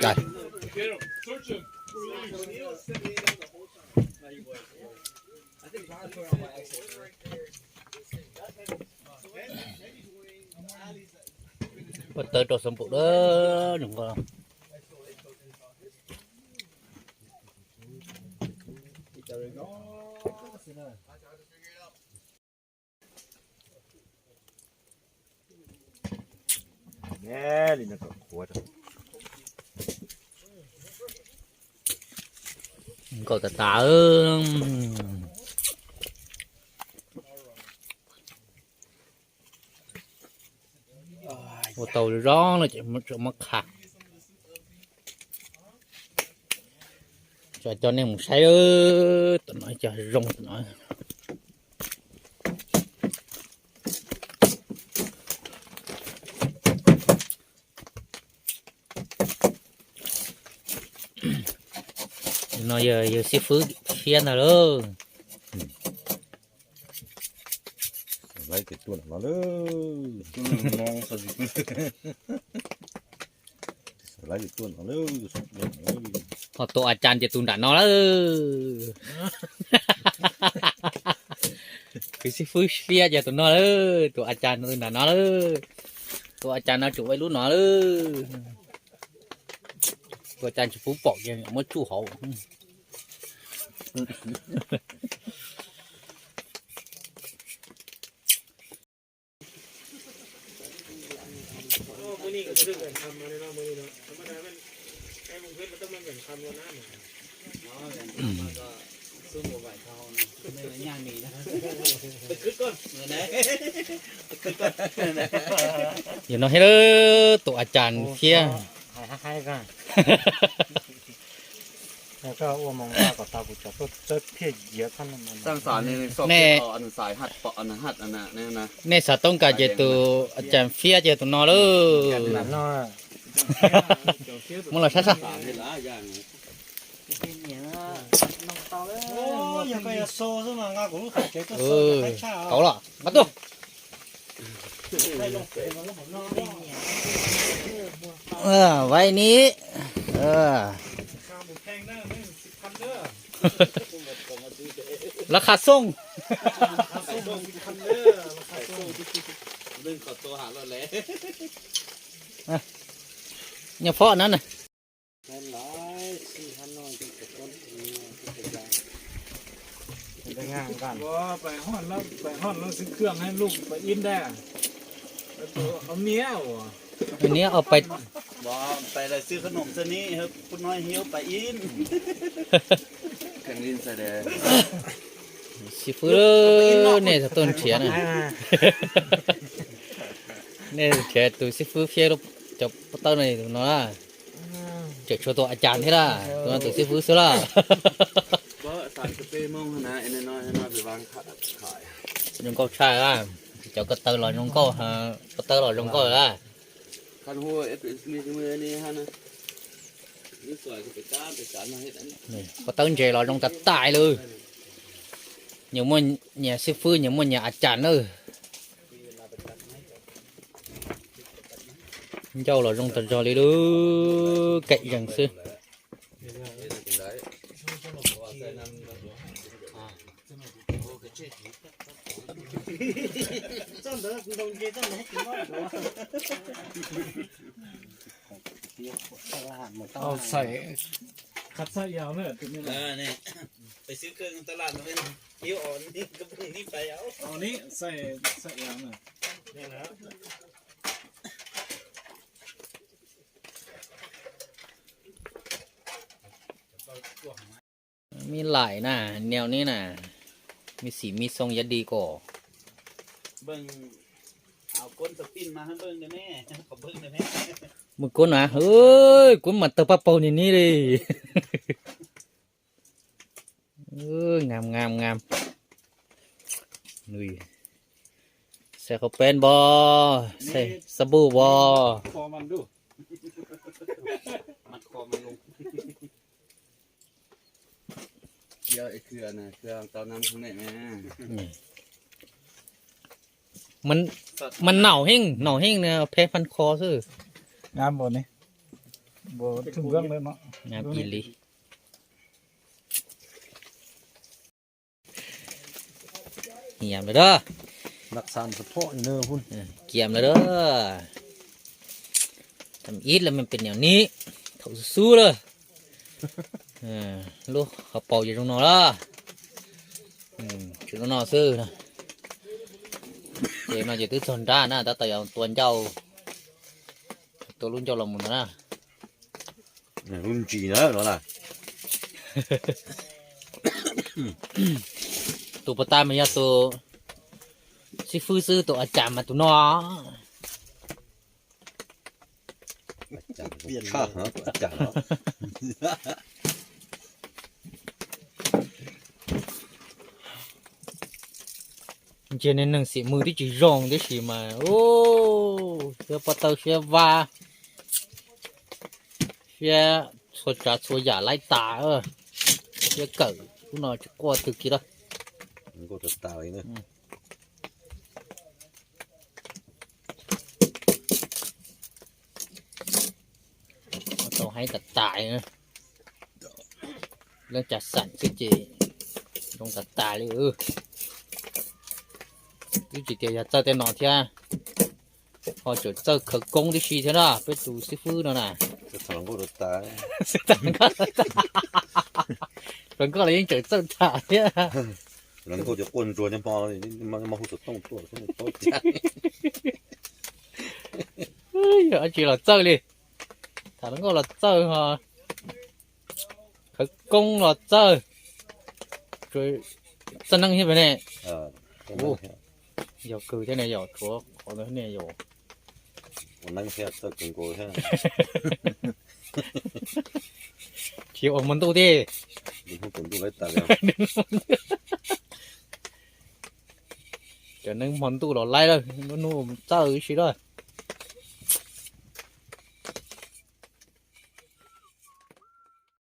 Trời. Bắt tới trò sầm bộ đó đừng có. Nè, đi nó còn khua thôi. Cậu ta tả một tàu gió nó chỉ một chỗ mắc khạc cho nên một say tụi nói cho rung tụi nói nó giờ xí phứ khiên nào đó Lấy cái tuần nó đó, ngon sao gì? Lấy cái tuần nó đó, họ tổอาจารย์จะตุนด่าnó đó cái xí phứ kia giờ tụi nó đó tổอาจารย์ตุนด่าnó đó tổอาจารย์nó chủ với lú nó đó tổอาจารย์จะphú bỏ vậy mới chủ hậuนี่ก็จะเรื่องการทำมาในนอกมือเนาะธรรมดามันไอ้มึงเพื่อนมันต้องมาแบ่งคำวันนั้นก็สู้หัวไหวเขาไม่ได้ย่างนี้นะไปขึ้นก่อนเมื่อไหร่ไปขึ้นก่อน อย่าnói hết đó tổ อาจารย์kia ให้กันแล้วก็อ้วมองว่ากับตาบุจับก็จะเพี้ยเยอะขั้นนั้น สร้างสารในสอบอันสายหัดปออันหัดอันน่ะนี่นะ nên sao tông cả giờ tổ อาจารย์phía giờ tụi nó đó นั่นเนาะ muốn là sát sao สารนี่ละอย่าง โอ้ยยังก็ยังโซ่ซะมางากูรู้ขัดใจก็โซ่ ừ ไปช่า cậu là bắt đầu ได้ลงเปมันแล้วผมนอน vậy ní ข้าวหมูแพงได้ไม่10,000เด้อ ราคาส่ง ข้าวส้ม10,000เด้อราคาส้ม เรื่องขอตัวหาเราแล้ว nhà phó nữa này เป็นหลาย4,000น้อยจนกระต้นไปงานกันว่าไปห้อนแล้วซื้อเครื่องให้ลูกไปอินได้เอาเมียเหรอ อันนี้เอาไป บ่ไปเลยซื้อขนมซะนี้ครับคุณน้อยเฮี้ยวไปอินเครื่องลินแสดง xí phứ này là tôn trẻ này này trẻ tụi xí phứ phía lúc chụp tao này tụi nó là chụp cho tụi อาจารย์thế là tụi nó tụi xí phứ xứ là บ่สารสเปรย์มองนะไอ้น้อยไปวางขาย dùng câu trai à cháu có tơ là dùng câu hả có tơ là dùng câu là คันหัวเอฟมีมือนี่ฮะนะนี่สวยก็ไปก้าไปสารมาให้อันนี้ này có tơ trẻ là dùng tật tài luôn nhiều môn nhà sư phụ nhiều môn nhà อาจารย์ ơi châu là dùng tật cho đi đưa cậy rằng sư 真的东街真的挺好的เอาใส่คัดใส่ยาวเนี่ยตัวนี้ นี่ไปซื้อเครื่องตลาดมาเป็นเฮี้ยวอ่อนนี่กระปุกนี่ไปเอา เอานี้ใส่ยาวเนี่ยนี่นะ มีหลายน่ะแนวนี้น่ะมีสีมีทรงยัดดีกว่า เบิ่งเอาก้นสปินมาให้เบิ่งได้แม่ขอเบิ่งได้แม่ มึงก้นนะเฮ้ยก้นมันเตะปะเปาอย่างนี้เลยงามนุ้ยใส่ข้าวเป็นบอใส่สบู่บอ คอมันดู มัดคอมันลง เดี๋ยวไอ้เครือนะเครือเตาน้ำข้างในแม่ มันเหน่าแห้งเนี่ยแพ้พันคอซื่อง ามบ่นี่บ่ถึงเรื่องเลยเนาะ งามอีหลีเหี่ยมเลยเด้อ รักษาเฉพาะนี่เนอะพุ่น เกี่ยมเลยเด้อทำอีทแล้วมันเป็นอย่างนี้เขาสู้เลยลูกเขาเป่าอยู่ตรงนอละอยู่ตรงนอซื้อนะเดี๋ยวน่าจะตื้อชนด้านะแต่เอาตัวเจ้าตัวรุ่นเจ้าลำมุนนะ รุ่นจีนะเนาะล่ะ ตัวปตามันยาตัวซิฟื้ซื้อตัวอาจารย์มาตัวนอ อาจารย์เปลี่ยนข้าเหรออาจารย์เหรอ เจนหนึ่งสีมือที่จีรองที่สีมาโอ้เชื่อปตาเชื่อว่าเชื่อสดจัดสวยอย่าไล่ตาเชื่อเกิดผู้นอจะกลัวตึกกี่ละ มันก็จะตายเนอะ ต้องให้ตัดตายนะเรื่องจัดสรรคือจีต้องตัดตายเลยนี่จีเดียวจะเจอแต่หนอนเทียพอจะเจอขกงที่ชีเท่านั้นไปดูซิฟื้นน่ะ จะถอนก็จะตาย มันก็เลยยังเจอเจอตายเนี่ย แล้วก็จะก้นตัวยังพอนี่มาหุ่นต้องตัวต้อง เฮ้ยอันจีเราเจอเลยถ้านั้นก็เราเจอฮะขกงเราเจอrồi sân năng như vậy này 有狗在那有戳，好多那有。วันนั้นแค่ตะกุงโกแค่ เที่ยวมันตู้ดิ ดูพวกผมดูไรตาแล้ว เดี๋ยวนึงมันตู้เราไล่แล้วมันนู่นเจ้าอีกสิด้วย